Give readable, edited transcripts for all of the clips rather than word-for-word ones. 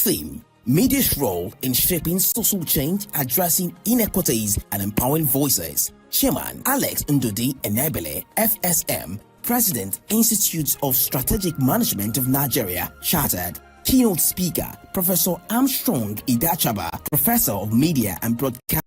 Theme: Media's role in shaping social change, addressing inequities, and empowering voices. Chairman Alex Ndodi Enebele, FSM, President, Institute of Strategic Management of Nigeria, Chartered. Keynote speaker, Professor Armstrong Idachaba, Professor of Media and Broadcasting.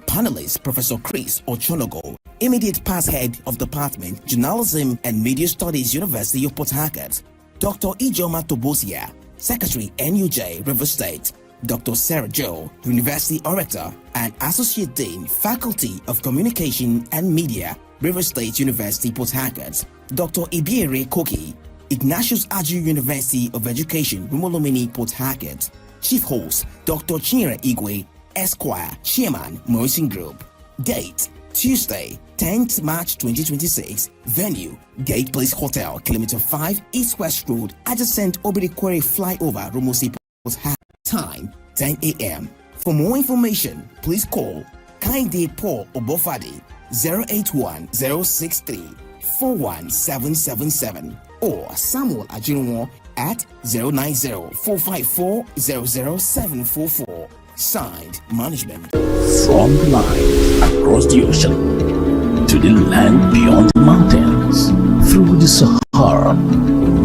Panelist, Professor Chris Ochonogo, Immediate Past Head of Department, Journalism and Media Studies, University of Port Harcourt. Dr. Ijoma Tobosia, Secretary, NUJ, River State. Dr. Sarah Joe, University Orator and Associate Dean, Faculty of Communication and Media, River State University, Port Harcourt. Dr. Ibiere Koki, Ignatius Aju University of Education, Rumolomini, Port Harcourt. Chief Host, Dr. Chinyere Igwe, Esquire, Chairman, Morrison Group. Date: Tuesday, 10th March 2026. Venue: Gate Place Hotel, Kilometer 5, East West Road, adjacent Obirikwere Flyover, Rumosi, Port Harcourt. Time: 10 a.m. For more information, please call Kainde Paul Obofadi 081-063-41777 or Samuel Ajinwo at 090-454-00744. Signed, Management. From the line across the ocean to the land beyond the mountains, through the Sahara,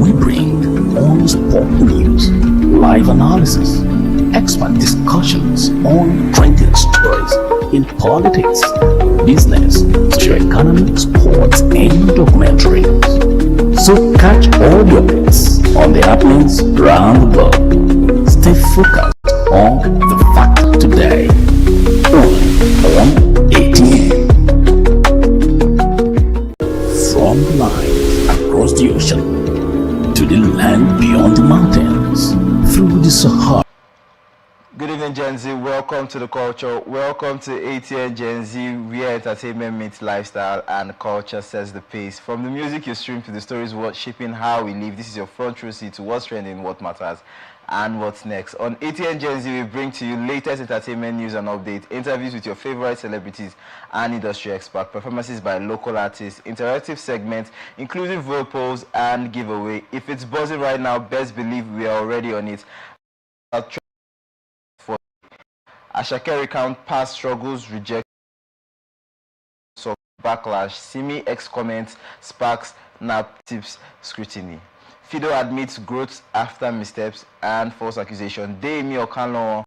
we bring on-spot news, live analysis, expert discussions on trending stories in politics, business, socio-economic, sports, and documentaries. So catch all your bits on the happenings around the globe. Stay focused on the fact today. On ATN. From the line across the ocean to the land beyond the mountains, through the Sahara. Good evening, Genz. Welcome to the culture. Welcome to ATN Genz, where entertainment meets lifestyle and culture sets the pace. From the music you stream to the stories worth shaping how we live, this is your front row seat to what's trending, what matters, and what's next. On ATN Genz, we bring to you latest entertainment news and updates, interviews with your favorite celebrities and industry experts, performances by local artists, interactive segments, including vote polls and giveaway. If it's buzzing right now, best believe we are already on it. Ashake recount past struggles, rejection, so backlash. Simi X comments sparks nap tips scrutiny. Fido admits growth after missteps and false accusation. Deyemi Okanlawon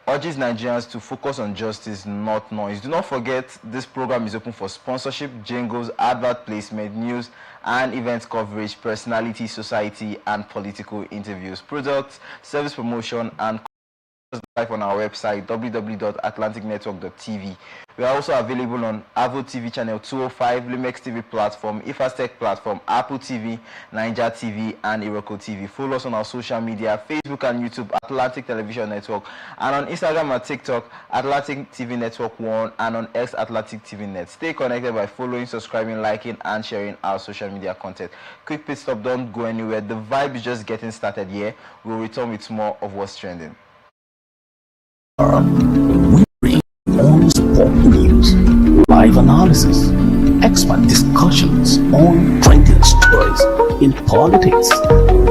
urges Nigerians to focus on justice, not noise. Do not forget, this program is open for sponsorship, jingles, advert placement, news and event coverage, personality, society and political interviews, products, service promotion and live on our website www.atlanticnetwork.tv. We are also available on Avo TV channel 205, Limex TV platform, Ifastech platform, Apple TV, Niger TV, and Iroko TV. Follow us on our social media, Facebook and YouTube, Atlantic Television Network, and on Instagram and TikTok, Atlantic TV Network 1, and on X, Atlantic TV Net. Stay connected by following, subscribing, liking, and sharing our social media content. Quick pit stop, don't go anywhere. The vibe is just getting started here. We'll return with more of what's trending. We bring on-spot news, live analysis, expert discussions on trending stories in politics,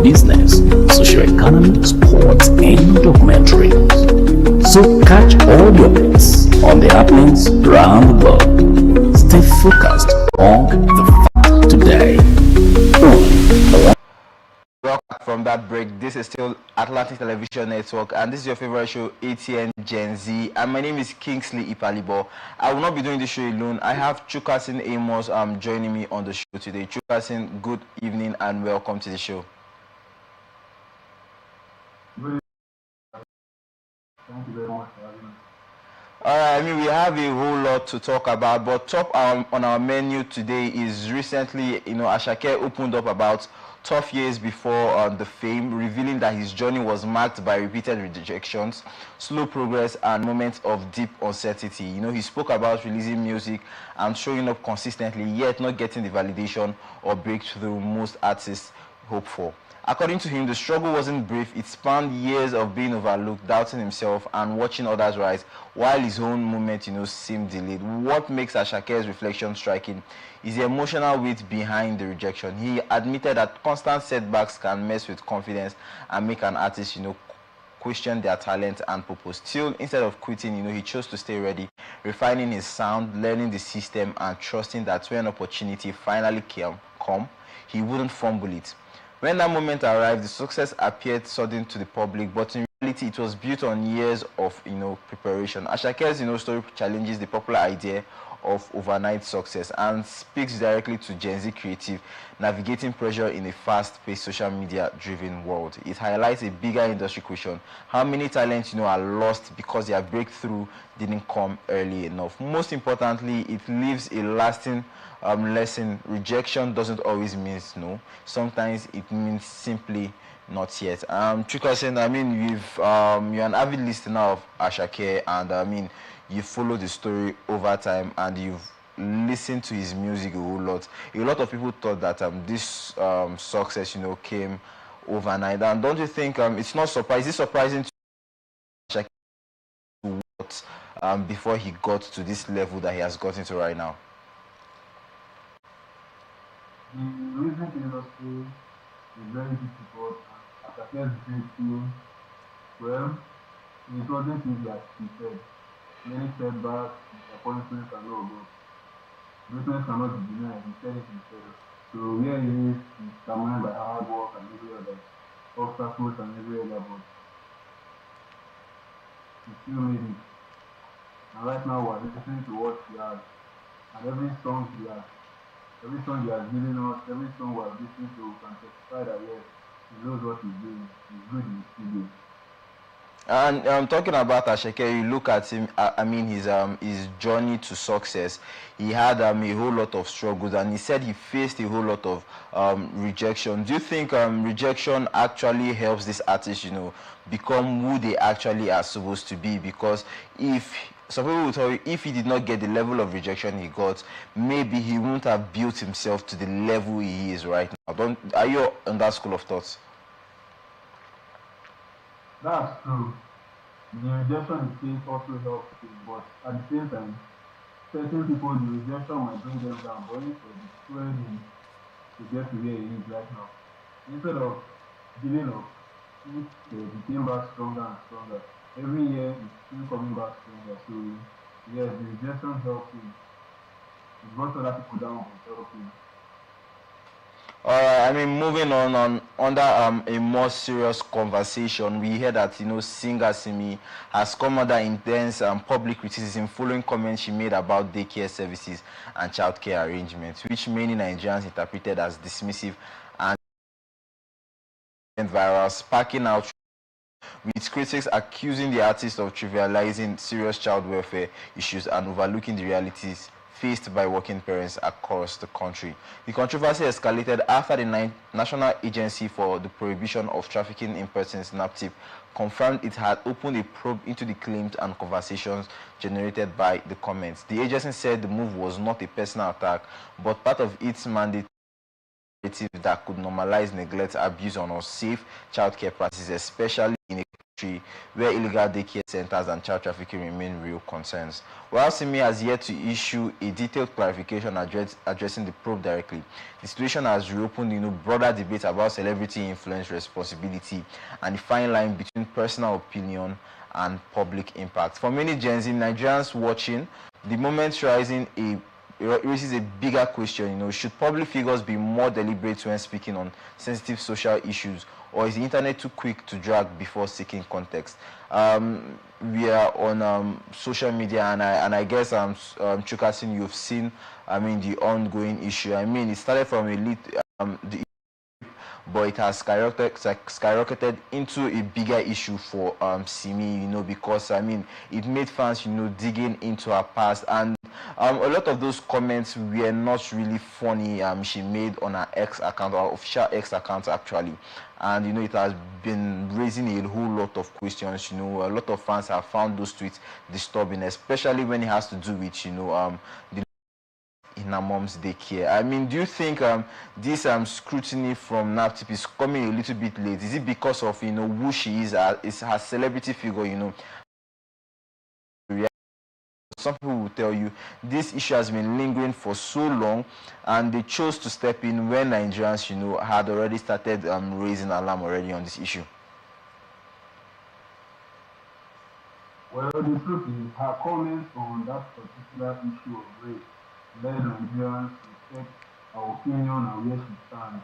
business, socio-economic, sports, and documentaries. So catch all your bits on the happenings around the globe. Stay focused on the fact today. Welcome from that break. This is still Atlantic Television Network, and this is your favorite show, ATN Genz. And my name is Kingsley Ipalibo. I will not be doing the show alone. I have Chukasin Amos joining me on the show today. Chukasin, good evening and welcome to the show. Thank you very much for having me. All right, we have a whole lot to talk about, but top on our menu today is recently, Ashake opened up about tough years before the fame, revealing that his journey was marked by repeated rejections, slow progress, and moments of deep uncertainty. He spoke about releasing music and showing up consistently, yet not getting the validation or breakthrough most artists hope for. According to him, the struggle wasn't brief. It spanned years of being overlooked, doubting himself, and watching others rise, while his own moment, seemed delayed. What makes Ashake's reflection striking is the emotional weight behind the rejection. He admitted that constant setbacks can mess with confidence and make an artist, questioned their talent and purpose. Still, instead of quitting, he chose to stay ready, refining his sound, learning the system, and trusting that when opportunity finally come, he wouldn't fumble it. When that moment arrived, the success appeared sudden to the public, but in reality, it was built on years of, preparation. Ashake's, story challenges the popular idea of overnight success and speaks directly to Gen Z creative navigating pressure in a fast-paced, social media-driven world. It highlights a bigger industry question: how many talents, are lost because their breakthrough didn't come early enough. Most importantly, it leaves a lasting lesson. Rejection doesn't always mean no. Sometimes it means simply not yet. Chikasen, you're an avid listener of Ashake, and you follow the story over time, and you've listened to his music a whole lot. A lot of people thought that this success, came overnight. And don't you think it's not surprising? Is it surprising to Ashake before he got to this level that he has gotten to right now? The music industry is very difficult, and as I said before, well, it wasn't easy as he said. Many setbacks, disappointments, and all, but greatness cannot be denied. He said it himself. So where he is determined by hard work and every other obstacles and every other, but he still made it. And right now we're listening to what he has, and every song he has given us, every song we're listening to, we can testify that yes, he knows what he's doing. He's good in the studio. And talking about Ashake, you look at him. His journey to success. He had a whole lot of struggles, and he said he faced a whole lot of rejection. Do you think rejection actually helps this artist, become who they actually are supposed to be? Because if some people will tell you, if he did not get the level of rejection he got, maybe he wouldn't have built himself to the level he is right now. Are you on that school of thoughts? That's true. The rejection he faced also helps him, but at the same time, certain people, the rejection might bring them down, but instead it destroyed him to get to where he is right now. Instead of giving up, he came back stronger and stronger. Every year, he's still coming back stronger. So, yes, the rejection helped him. It brought other people down, but helped him. Moving on under a more serious conversation, we hear that singer Simi has come under intense public criticism following comments she made about daycare services and childcare arrangements, which many Nigerians interpreted as dismissive and viral, sparking out with critics accusing the artist of trivializing serious child welfare issues and overlooking the realities faced by working parents across the country. The controversy escalated after the National Agency for the Prohibition of Trafficking in Persons, NAPTIP, confirmed it had opened a probe into the claims and conversations generated by the comments. The agency said the move was not a personal attack, but part of its mandate that could normalize neglect, abuse, and unsafe childcare practices, especially in a country where illegal daycare centers and child trafficking remain real concerns. While Simi has yet to issue a detailed clarification addressing the probe directly, the situation has reopened broader debate about celebrity influence, responsibility, and the fine line between personal opinion and public impact. For many Gen Z Nigerians watching, the moment raises a bigger question. Should public figures be more deliberate when speaking on sensitive social issues, or is the internet too quick to drag before seeking context? We are on social media, and I guess Chukasin, you've seen the ongoing issue. It started from but it has skyrocketed into a bigger issue for Simi, because it made fans digging into her past, and a lot of those comments were not really funny. She made on her X account, or official X account actually, and it has been raising a whole lot of questions. A lot of fans have found those tweets disturbing, especially when it has to do with the in her mom's daycare. Do you think this scrutiny from NAPTIP is coming a little bit late? Is it because of who she is her celebrity figure? Some people will tell you this issue has been lingering for so long, and they chose to step in when Nigerians had already started raising alarm already on this issue. Well, the truth is, her comments on that particular issue of race led Nigerians to check her opinion and where she stands.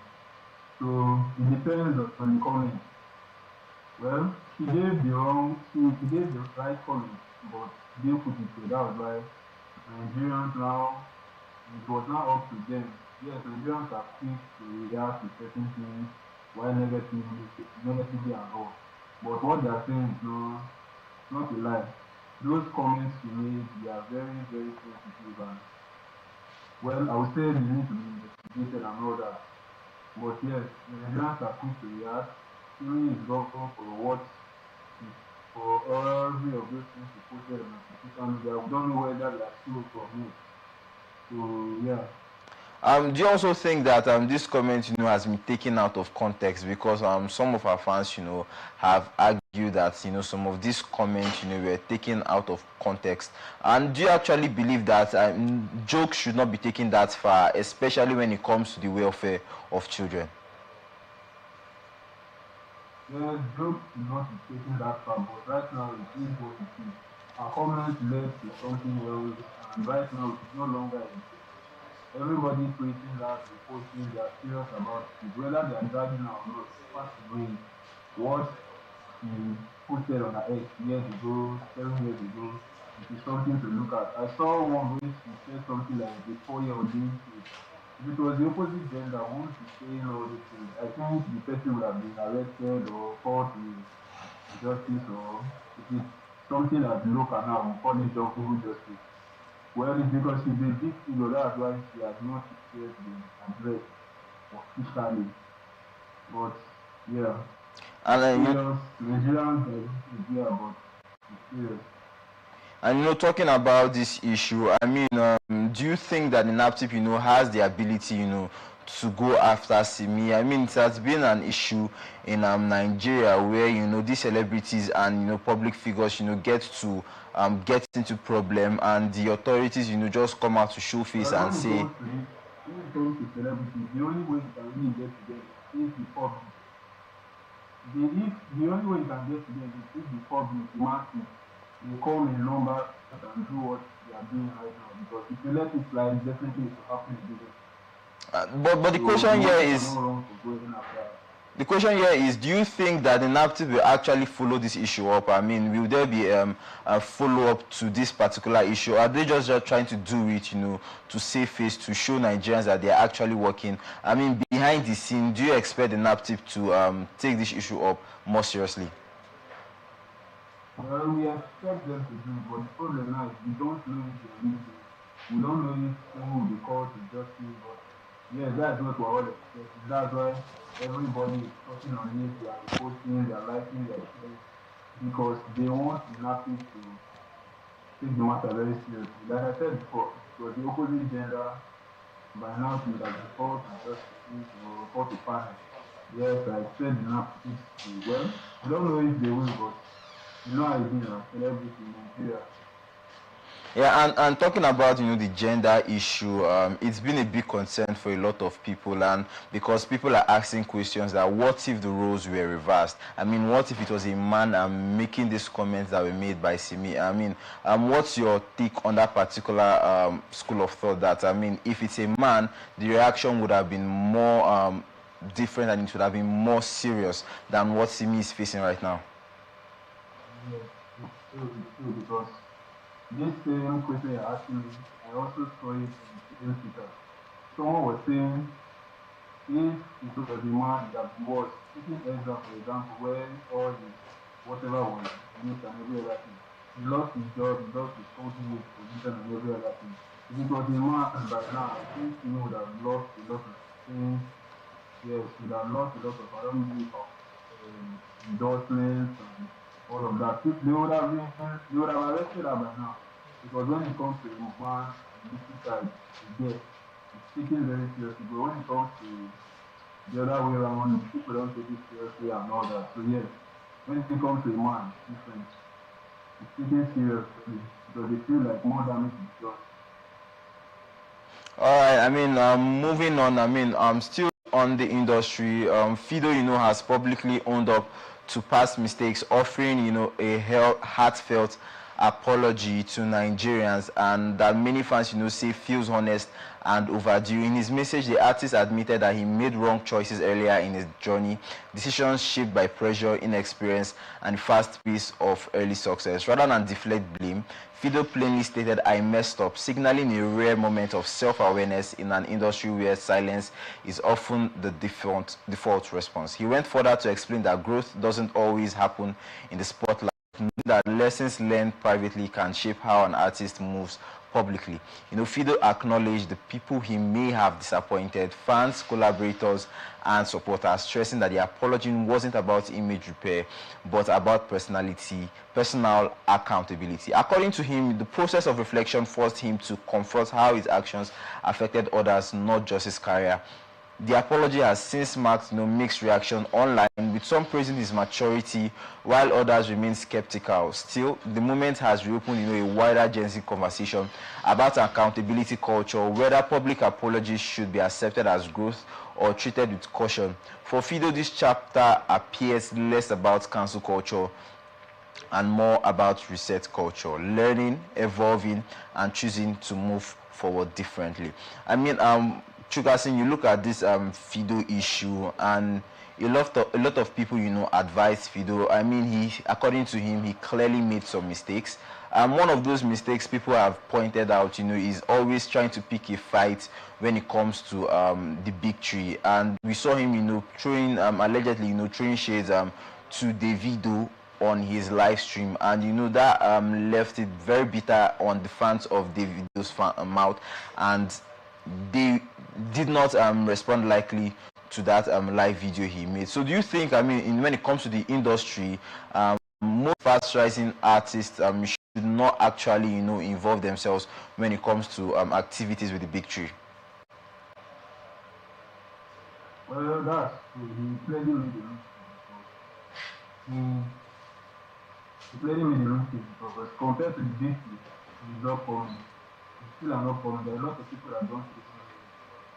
So it depends on the comments. Well, she gave the right comments, but she didn't put it through. That was why Nigerians now, it was now up to them. Yes, Nigerians are quick to react to certain things, while negatively and all. But what they are saying is not a lie. Those comments she made, they are very, very sensitive, and well, I would say they need to be investigated and all that. But yes, Nigerians are quick to react. Siri is gone for what is for every of those things she posted on her social media. We don't know whether they are true or not. So yeah. Do you also think that this comment, has been taken out of context because some of our fans, have argued that some of these comments, were taken out of context? And do you actually believe that jokes should not be taken that far, especially when it comes to the welfare of children? Yeah, jokes should not be taken that far, but right now it is what it is. Our comments led to something else, and right now it is no longer a joke. Everybody tweeting that, reposting, they are serious about it. Whether they are dragging her or not, the fact remains what she posted on her ex years ago, 7 years ago, it is something to look at. I saw one where she said something like the 4-year-old doing it. If it was the opposite gender, won't be saying all these things. I think the person would have been arrested or called to justice, or if it's something that local now, we call it jungle justice. Well, it's because she's a big figure, that's why she has not yet been addressed officially. But yeah, And serious Nigerians are here, but it's serious. And talking about this issue, I mean, do you think that the NAPTIP, has the ability, to go after Simi? I mean, it has been an issue in Nigeria where these celebrities and public figures, get into problem, and the authorities, just come out to show face and say. When it comes to celebrities, the only way you can really get to them is the public. The only way you can get to them is if the public, the masses, they come in numbers and do what they are doing right now. Because if you let it slide, definitely it will happen again. But the question here is. The question here is, do you think that the NAPTIP will actually follow this issue up? I mean, will there be a follow-up to this particular issue? Are they just trying to do it, to save face, to show Nigerians that they are actually working? I mean, behind the scene, do you expect the NAPTIP to take this issue up more seriously? Well, we expect them to do, but the problem now is we don't know if they will do. We don't know if someone will be called to justice, but yeah, that's what we're all expecting. That's why everybody is talking on it, they are posting, they are liking, they are sharing, because they want the NAPTIP to take the matter very seriously. Like I said before, it was the opposite gender, by now it would have been called to justice or called to punish. Yes, I said the NAPTIP to, well, I don't know if they will, but you know how it is now, celebrity in Nigeria. Yeah, and talking about the gender issue, it's been a big concern for a lot of people, and because people are asking questions that what if the roles were reversed? I mean, what if it was a man making these comments that were made by Simi? I mean, what's your take on that particular school of thought? That I mean, if it's a man, the reaction would have been more different, and it would have been more serious than what Simi is facing right now. Yes, it's true because this same question you're asking me, I also saw it in Twitter. Someone was saying, if it was a man that was taking Ezra, for example, when all his whatever was used and every other thing, he lost his job, he lost his company, his position, and every other thing. If it was a man by now, I think he would have lost a lot of things. Yes, he would have lost a lot of, I don't know, endorsements and all of that. They would have arrested her by now. Because when it comes to a man, this side, it's taken very seriously. But when it comes to the other way around, people don't take it seriously and all that. So yes, when it comes to a man, it's different. It's taken seriously because they feel like more damage is done. All right. I mean, moving on. I mean, still on the industry. Fido, has publicly owned up to past mistakes, offering, a heartfelt apology to Nigerians, and that many fans, say feels honest and overdue. In his message, the artist admitted that he made wrong choices earlier in his journey, decisions shaped by pressure, inexperience, and fast pace of early success. Rather than deflect blame, Fido plainly stated, "I messed up," signaling a rare moment of self-awareness in an industry where silence is often the default response. He went further to explain that growth doesn't always happen in the spotlight, that lessons learned privately can shape how an artist moves publicly. Fido acknowledged the people he may have disappointed, fans, collaborators, and supporters, stressing that the apology wasn't about image repair, but about personal accountability. According to him, the process of reflection forced him to confront how his actions affected others, not just his career. The apology has since marked mixed reaction online, with some praising his maturity while others remain skeptical. Still, the movement has reopened a wider Genz conversation about accountability culture, whether public apologies should be accepted as growth or treated with caution. For Fido, this chapter appears less about cancel culture and more about reset culture, learning, evolving, and choosing to move forward differently. Chukasin, you look at this Fido issue, and a lot of people, advise Fido. According to him, he clearly made some mistakes. One of those mistakes people have pointed out, is always trying to pick a fight when it comes to the big tree. And we saw him, throwing allegedly, throwing shades to Davido on his live stream, and that left it very bitter on the fans of Davido's mouth, and they did not respond likely to that live video he made. So do you think, when it comes to the industry, most fast rising artists should not actually involve themselves when it comes to activities with the big tree? Well, that's true. He clearly made a mistake. He clearly made a mistake because compared to the big tree, he's not coming. He's still not coming. There are a lot of people that don't see him.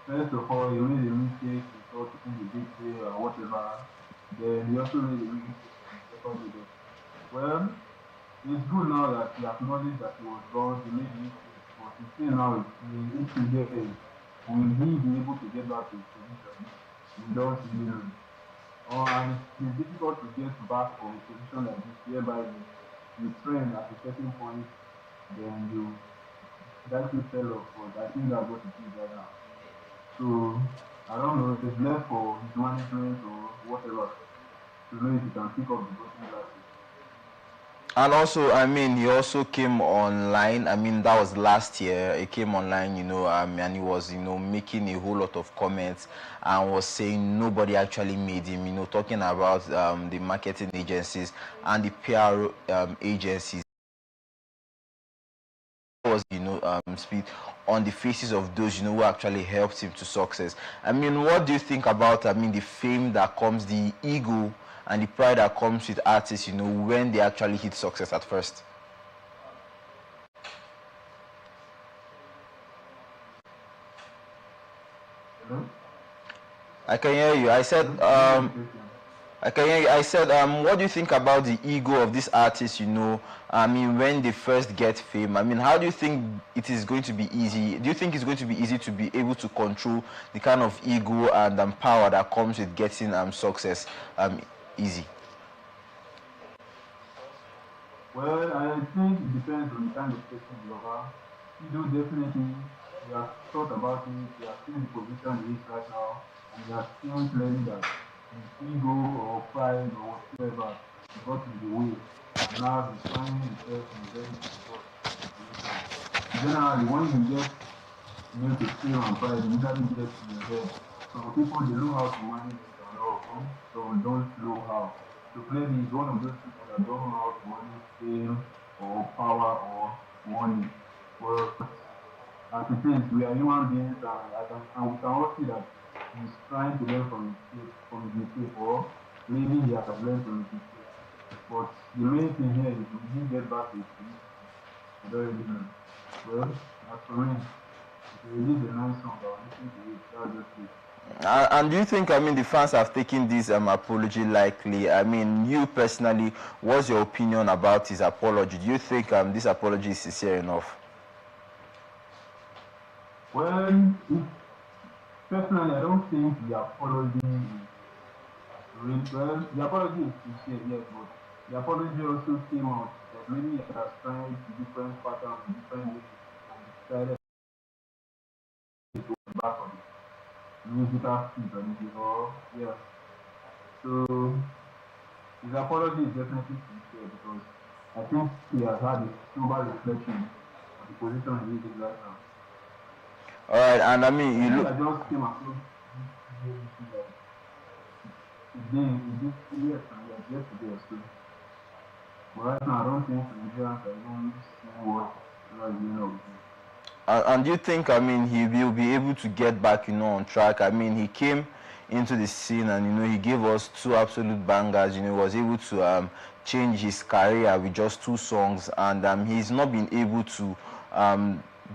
First of all, he made a mistake, he thought in the big day or whatever. Then he also made a mistake on the second video. Well, it's good now that he acknowledged that he was wrong, he made mistakes, but the thing now is he needs to get in. Will he be able to get back to his position? We don't really know. And it's difficult to get back from a position like this, whereby you train at a certain point, then you likely fell off, but I think that's what it is right now. So, I don't know, it's left for his management or whatever to know if he can pick up the broken glasses. And also, he also came online. That was last year. He came online, and he was, making a whole lot of comments and was saying nobody actually made him, talking about the marketing agencies and the PR agencies. Was speak on the faces of those who actually helped him to success. What do you think about the fame that comes, the ego and the pride that comes with artists, when they actually hit success at first? Hello? I can hear you. I said I can hear you. I said, what do you think about the ego of these artists, when they first get fame? How do you think it is going to be easy? Do you think it's going to be easy to be able to control the kind of ego and power that comes with getting success easy? Well, I think it depends on the kind of person you are. Definitely, you have thought about it, you have seen the position he is right now, and you have seen clearly that his ego or pride or whatever got in the way, and now he's finding himself in a very difficult situation. Generally, when you get to fame and pride, you usually get in your head. Some people, they know how to manage it and all, some don't know how. So clearly, he's one of those people that don't know how to manage fame or power or money. Well, as it is, we are human beings, and we can all see that he's trying to learn from his mistake, or maybe he has learned from his mistake. But the main thing here is when he get back to his position. I don't really know. Well, as for me, if you release a nice song, I'll listen to it. That's just it. And do you think, I mean, the fans have taken this apology lightly? I mean, you personally, what's your opinion about his apology? Do you think this apology is sincere enough? Well, personally, I don't think the apology is real. Well, the apology is sincere, yes, but the apology also came out that maybe he has tried different patterns, different ways, and decided to go back on it. Musical feet on it, or yeah. So his apology is definitely sincere because I think he has had a sober reflection on the position he is in right now. All right, and I mean, you look. I just came across this issue like today, this yes, and like yesterday or so. But right now, I don't think Nigerians are even seeing what you know. And do you think, I mean, he will be able to get back, on track? I mean, he came into the scene and, he gave us two absolute bangers, was able to change his career with just two songs, and he's not been able to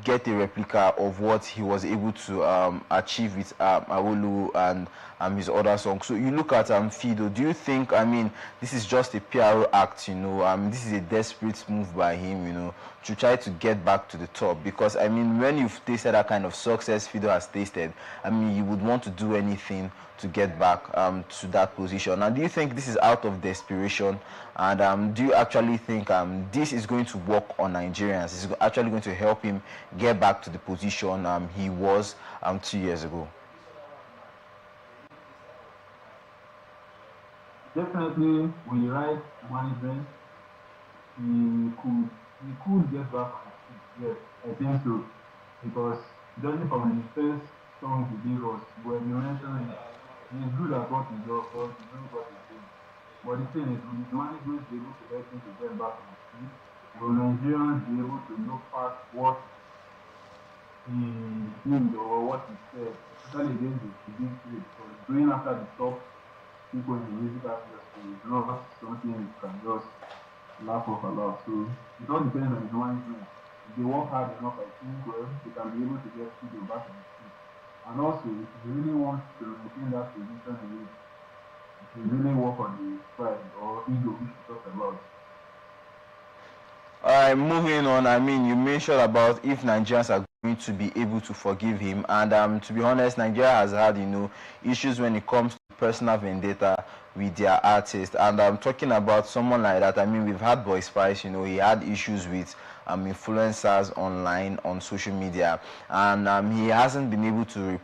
get a replica of what he was able to achieve with Awolu and his other songs. So you look at Fido, do you think, I mean, this is just a PR act, this is a desperate move by him, to try to get back to the top? Because, I mean, when you've tasted that kind of success Fido has tasted, I mean, you would want to do anything to get back to that position. And do you think this is out of desperation? And do you actually think this is going to work on Nigerians? Is actually going to help him get back to the position he was 2 years ago? Definitely, with the right management, he could get back on his feet. Yes, I think so. Because judging from the first song he gave us, when you mentioned he's good at what he does, but he knows what he's doing. But the thing is, with his management be able to help him to get back on his feet, will Nigerians be able to look past what he did or what he said, especially against the big three? Because going after the top people in the music industry is not something you can just laugh off about. So it all depends on his management. If they work hard enough, I think, well, they can be able to get Studio back on his feet. And also, if he really wants to maintain that position in it, if he really work on the pride or ego we should talk about. Alright, moving on, I mean, you mentioned about if Nigerians are going to be able to forgive him, and to be honest, Nigeria has had, issues when it comes to personal vendetta with their artists. And I'm talking about someone like that. I mean, we've had Boy Spice, he had issues with influencers online on social media, and he hasn't been able to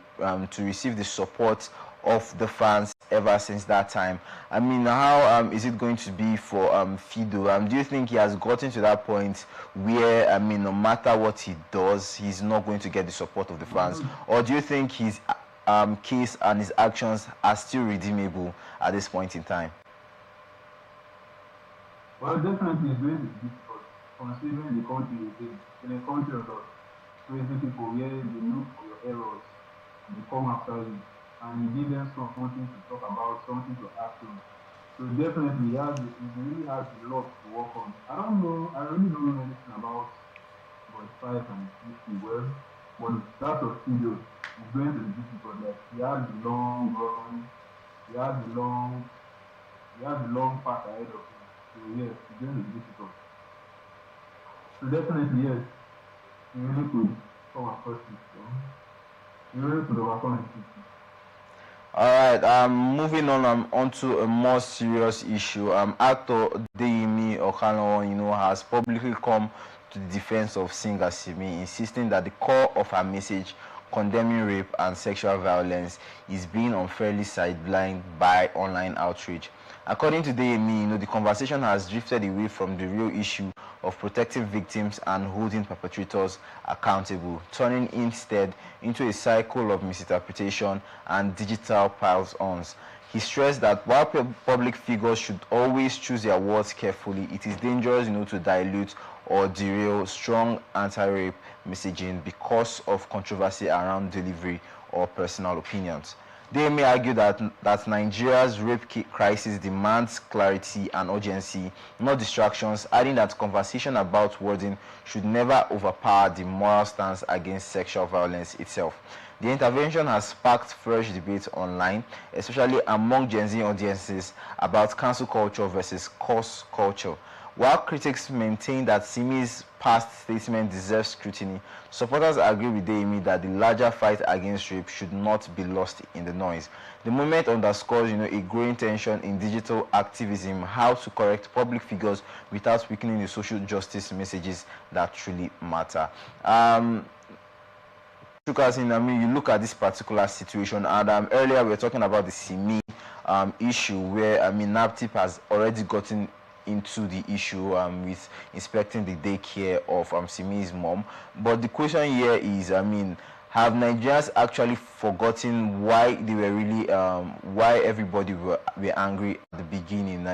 receive the support of the fans ever since that time. I mean, how is it going to be for Fido? Do you think he has gotten to that point where, I mean, no matter what he does, he's not going to get the support of the fans? Or do you think his case and his actions are still redeemable at this point in time? Well, definitely it's going to be difficult, considering the country is in a country of crazy people where they look for your errors and they come after you, and you give them something to talk about, something to act on. So definitely he really has a lot to work on. I really don't know anything about Boy Spice and Fifty well, but that of Studio is going to be difficult. Like he has the long run, he has the long path ahead of him. So yes, it's going to be difficult. So definitely yes, he really could come across it. So he really could overcome it. All right, moving on onto a more serious issue. Actor Deyemi Okanlawon, has publicly come to the defense of singer Simi, insisting that the core of her message condemning rape and sexual violence is being unfairly sidelined by online outrage. According to Deyemi, the conversation has drifted away from the real issue of protecting victims and holding perpetrators accountable, turning instead into a cycle of misinterpretation and digital piles-ons. He stressed that while public figures should always choose their words carefully, it is dangerous, to dilute or derail strong anti-rape messaging because of controversy around delivery or personal opinions. They may argue that Nigeria's crisis demands clarity and urgency, not distractions, adding that conversation about wording should never overpower the moral stance against sexual violence itself. The intervention has sparked fresh debates online, especially among Gen Z audiences, about cancel culture versus cause culture. While critics maintain that Simi's past statement deserves scrutiny, supporters agree with Deyemi that the larger fight against rape should not be lost in the noise. The moment underscores, a growing tension in digital activism, how to correct public figures without weakening the social justice messages that truly matter. Because you look at this particular situation, and earlier we were talking about the Simi issue, where NAPTIP has already gotten into the issue with inspecting the daycare of Simi's mom. But the question here is, have Nigerians actually forgotten why they were really, why everybody were angry at the beginning?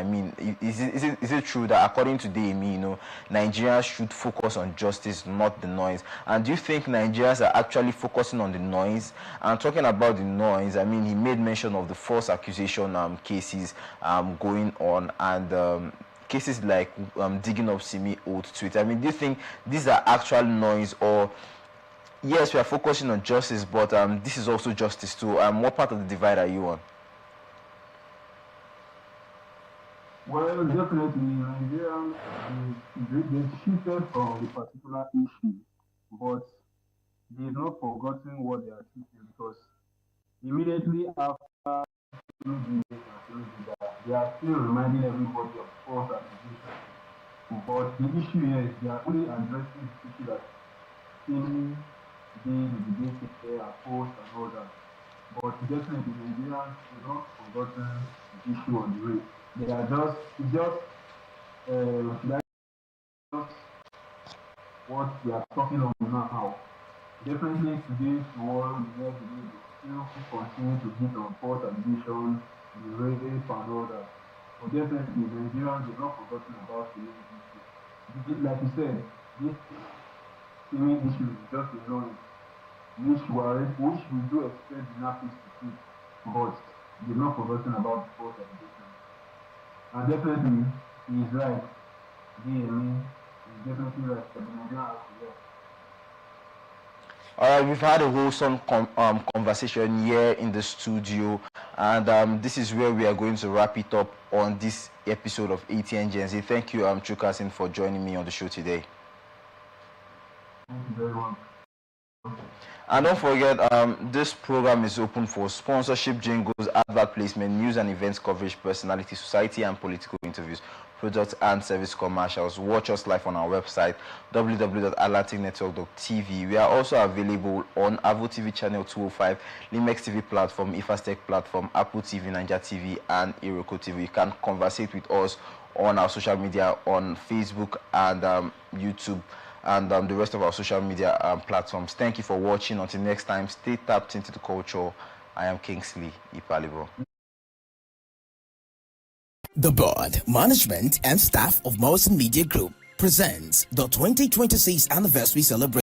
Is it true that according to Deyemi, Nigerians should focus on justice, not the noise? And do you think Nigerians are actually focusing on the noise? And talking about the noise, he made mention of the false accusation cases going on, and cases like digging up Simi old tweet. Do you think these are actual noise, or yes, we are focusing on justice, but this is also justice too? What part of the divide are you on? Well, definitely, Nigerians, they shifted from the particular issue, but they've not forgotten what they are teaching, because immediately after they are still reminding everybody of false accusations. But the issue here is they are only addressing the issue that Simi did with the basic care and post and all that. But definitely Nigerians have not forgotten the issue on the rape. They are just what we are talking on now. Definitely today's world, we still continue to hit on false allegations, the rape and all that. But definitely Nigerians have not forgotten about the issue. Like you said, this Simi issue is just a noise, which we do expect the NAPIs to see, but they've not forgotten about the false allegations. And definitely, he is right. Deyemi is definitely right. The Nigerian has to work. All right, we've had a wholesome conversation here in the studio, and this is where we are going to wrap it up on this episode of ATN Genz. Thank you, Chukasin, for joining me on the show today. Thank you very much. And don't forget, this program is open for sponsorship, jingles, advert placement, news and events coverage, personality, society and political interviews, product and service commercials. Watch us live on our website, www.atlanticnetwork.tv. We are also available on Avo TV channel 205, Limex TV platform, Ifastech platform, Apple TV, Niger TV, and Iroko TV. You can conversate with us on our social media, on Facebook and YouTube, and the rest of our social media platforms. Thank you for watching. Until next time, stay tapped into the culture. I am Kingsley Ipalibo. The board, management, and staff of Morrison Media Group presents the 2026 anniversary celebration